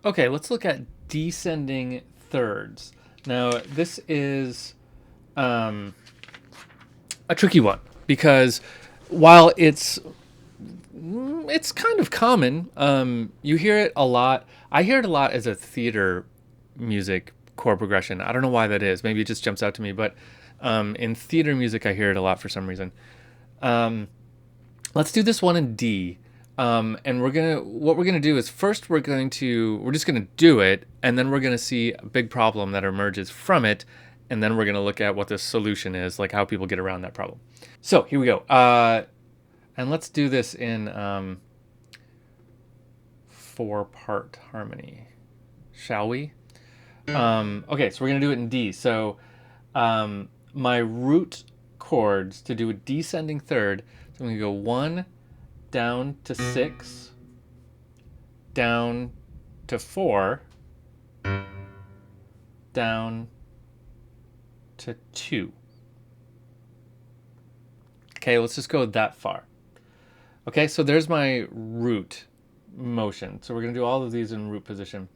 Okay, let's look at descending thirds. Now, this is a tricky one because while it's kind of common, you hear it a lot. I hear it a lot as a theater music chord progression. I don't know why that is. Maybe it just jumps out to me, but in theater music, I hear it a lot for some reason. Um, let's do this one in D. And what we're gonna do is first we're just gonna do it, and then we're gonna see a big problem that emerges from it, and then we're gonna look at what the solution is, like how people get around that problem. So here we go. And let's do this in 4-part harmony, shall we? Okay, so we're gonna do it in D. So my root chords to do a descending third. So I'm gonna go 1 down to 6, down to 4, down to 2. Okay, let's just go that far. Okay, so there's my root motion. So we're going to do all of these in root position.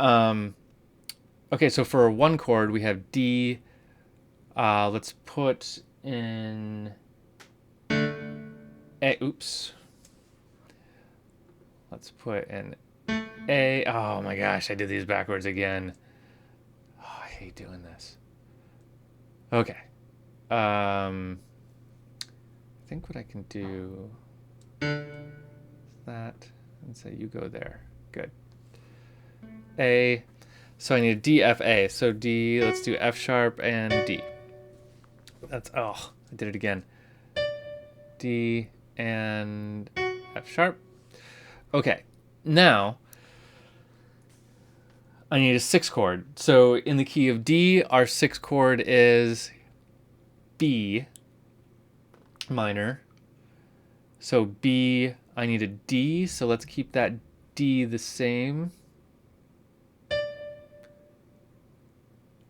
Okay, so for one chord, we have D. Let's put in A. Oops. Let's put in A. Oh my gosh, I did these backwards again. Oh, I hate doing this. Okay. I think what I can do is that, and say you go there. Good. A. So I need a D, F, A. So D, let's do F sharp and D. That's, oh, I did it again. D and F sharp. Okay, now I need a 6 chord. So in the key of D, our 6 chord is B minor. So B, I need a D, so let's keep that D the same.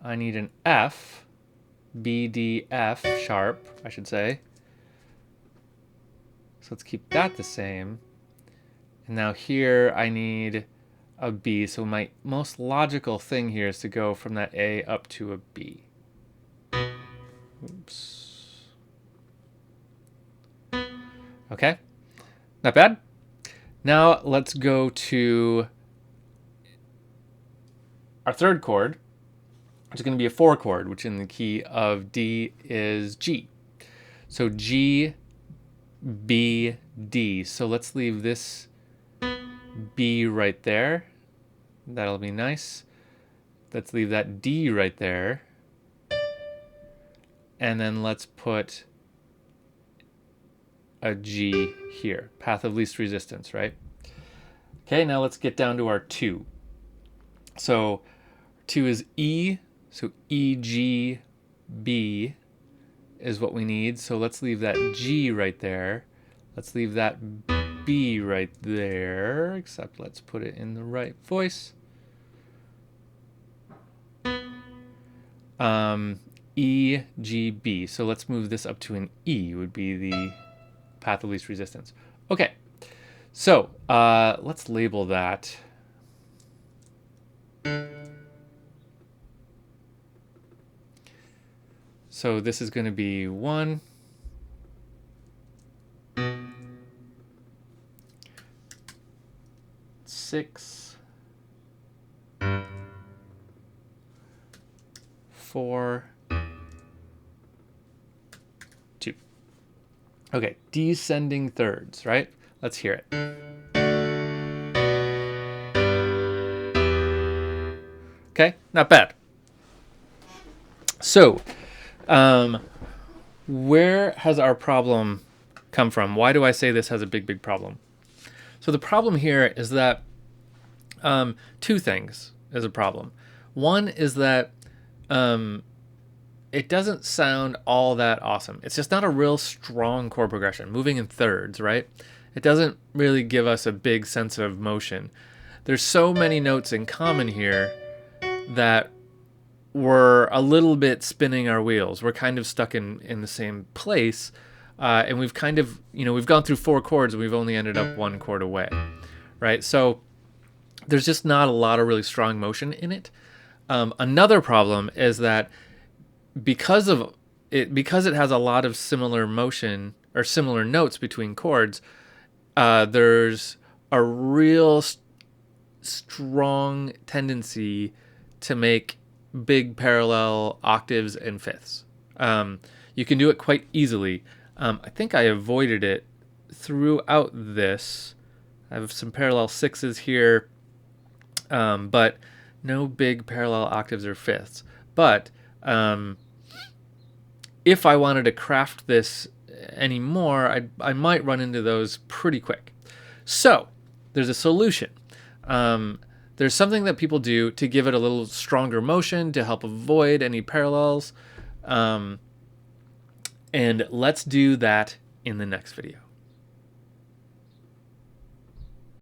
I need an F, B, D, F sharp, I should say. So let's keep that the same. And now here I need a B, so my most logical thing here is to go from that A up to a B. Oops. Okay, not bad. Now let's go to our third chord, which is going to be a 4 chord, which in the key of D is G. So G, B, D. So let's leave this B right there. That'll be nice. Let's leave that D right there. And then let's put a G here. Path of least resistance, right? Okay, now let's get down to our 2. So 2 is E. So E, G, B is what we need. So let's leave that G right there. Let's leave that B right there, except let's put it in the right voice. E, G, B. So let's move this up to an E, would be the path of least resistance. Okay, so let's label that. So this is going to be 1, 6, 4, 2. Okay, descending thirds, right? Let's hear it. Okay, not bad. So, where has our problem come from? Why do I say this has a big, big problem? So the problem here is that 2 things is a problem. One is that it doesn't sound all that awesome. It's just not a real strong chord progression, moving in thirds, right? It doesn't really give us a big sense of motion. There's so many notes in common here that we're a little bit spinning our wheels. We're kind of stuck in the same place. And we've kind of, we've gone through 4 chords and we've only ended up 1 chord away, right? So there's just not a lot of really strong motion in it. Another problem is that because it has a lot of similar motion or similar notes between chords, there's a real strong tendency to make big parallel octaves and fifths. You can do it quite easily. I think I avoided it throughout this. I have some parallel sixes here, but no big parallel octaves or fifths. But if I wanted to craft this anymore, I might run into those pretty quick. So there's a solution. There's something that people do to give it a little stronger motion to help avoid any parallels. And let's do that in the next video.